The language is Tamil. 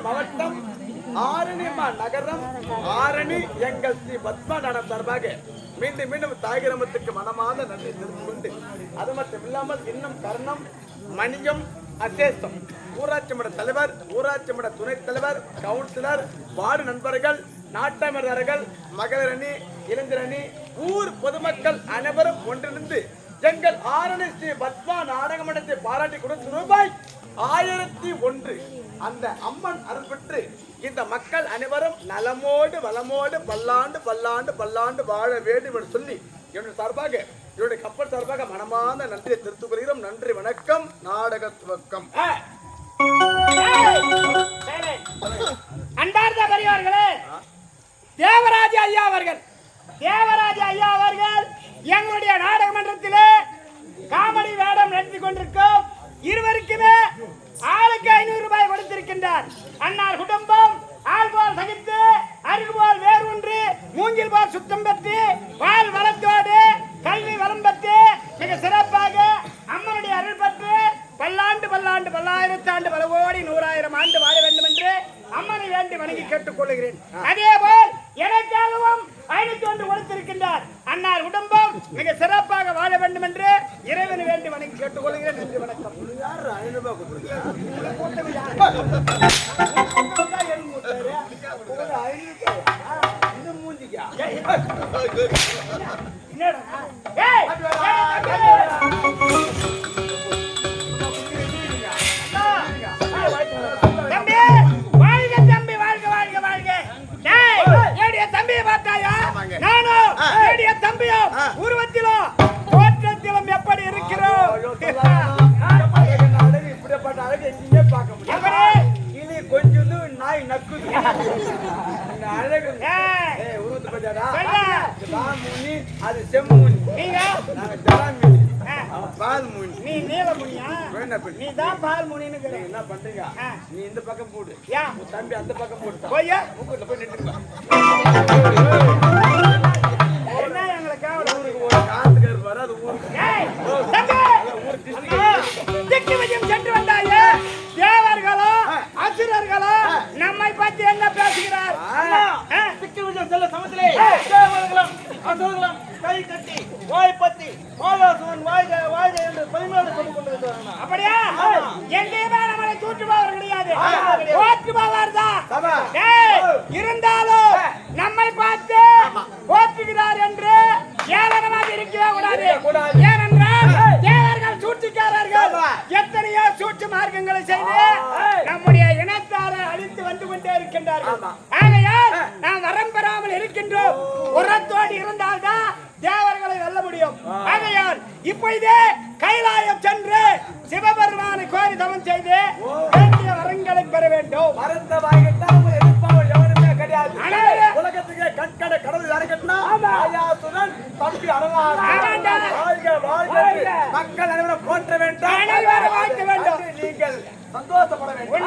மாவட்டம் ஆரணி நகரம் ஆரணி எங்கள் ஸ்ரீ பத்மநாடம் சார்பாக மீண்டும் மீண்டும் தாய் கிராமத்துக்கு மனமாத நன்றி தெரிந்து கொண்டு அது மட்டும் இல்லாமல் இன்னும் கர்ணம் மணியம் அசேஷம் ஊராட்சி மன்ற தலைவர் ஊராட்சி மன்ற துணைத் தலைவர் கவுன்சிலர் வார்டு நண்பர்கள் நாட்டமர்கள் மகளிர் அணி இளைஞர் அணி ஊர் பொதுமக்கள் அனைவரும் ஒன்றிணைந்து எங்கள் ஆரணி ஸ்ரீ பத்மா நாடக மன்றத்தை பாராட்டி கொடுத்த ரூபாய் 1001 அந்த அம்மன் அருள் பெற்று இந்த மக்கள் அனைவரும் நலமோடு வளமோடு பல்லாண்டு பல்லாண்டு பல்லாண்டு வாழ வேண்டும் என்று சொல்லி என்னுடைய சார்பாக என்னுடைய கப்பல் சார்பாக மனமார்ந்த நன்றியை தெரிவித்துக் கொள்கிறோம். நன்றி, வணக்கம். நாடக துவக்கம். அன்பார்ந்த பெரியவர்களே, தேவராஜ ஐயா அவர்கள் எங்களுடைய நாடக மன்றத்திலே காமெடி வேடம் நடத்தி கொண்டிருக்கும் இருவருக்குமே ஆளுக்கு 500 ரூபாய் கொடுத்திருக்கின்றார். அன்னார் குடும்பம் ஆள்போல் சகித்து அறிவுபோல் வேறு ஒன்று மூங்கில் போல் சுத்தம் பெற்று பால் வளத்தோடு கல்வி வளம் பெற்று மிக சிறப்பாக அம்மனுடைய அருள் பெற்று பல்லாண்டு பல்லாண்டு பல்லாயிரத்தாண்டு பல கோடி 100,000 ஆண்டு வாழ வேண்டும் என்று அம்மனை வேண்டி வணங்கி கேட்டுக் கொள்கிறேன். அதே போல் எனக்காகவும் 501 கொடுத்திருக்கின்றார். அன்னார் குடும்பம் மிக சிறப்பாக வாழ வேண்டும் என்று இறைவனை வேண்டி வணங்கி கேட்டுக் கொள்கிறேன். நன்றி, வணக்கம். உருவத்திலும் தோற்றத்திலும் எப்படி இருக்கிறோம்? இப்படிப்பட்ட அழகு எங்கேயுமே பார்க்க முடியாது. கிளி கொஞ்சம் நாய் நக்குது. அழகு உருவத்தை பத்தியாடா? முனி அது செம்முனி, நாங்க ஜலாமீனி, பால் முனி. நீ நீல முனியா? நீ தான் பால் முனின்னு என்ன பண்றீங்க? நீ இந்த பக்கம் போடு, தம்பி அந்த பக்கம் போடு. போய் மூக்குல போய் நின்றுங்க. சென்று வந்தாயே தேவர்களோ அசுரர்களோ நம்மை பற்றி என்ன பேசுகிறார்? செல்ல சமத்திலே தேவர்களும் அசுரர்களும் கை கட்டி வாய் பத்தி மாலாசுரன் வாழ்க வாழ்க என்று பரிமாறு சொல்லிக் கொண்டிருக்கிறார்கள். அப்படியா? எங்கேயுமே நம்மளை தூற்றுபவர் கிடையாது, போற்றுபவர் தான். இருந்தாலும் நம்மை பார்த்து போற்றுகிறார் என்று ஏளனமாக இருக்கவே கூடாது. ஏனென்றால் தேவர்கள் சூழ்ச்சிக்காரர்கள் எத்தனையோ சூழ்ச்சி மார்க்கங்களை செய்து நம்முடைய இனத்தாரை அழித்து வந்து கொண்டே இருக்கின்றார்கள். ஆகையால் நாம் வரம் பெறாமல் இருக்கின்றோம். உரத்தோடு இருந்தால்தான் தேவர்களை வெல்ல முடியும். ஆகையால் இப்பொழுதே கைலாயம் சென்று சிவபெருமானை கோரி தவம் செய்து வேண்டிய வரங்களை பெற வேண்டும். உலகத்துக்கு கண்கட கடவுள் யாருக்கா தம்பி மக்கள் அனைவரும் போற்ற வேண்டும். நீங்கள் சந்தோஷப்பட வேண்டும்.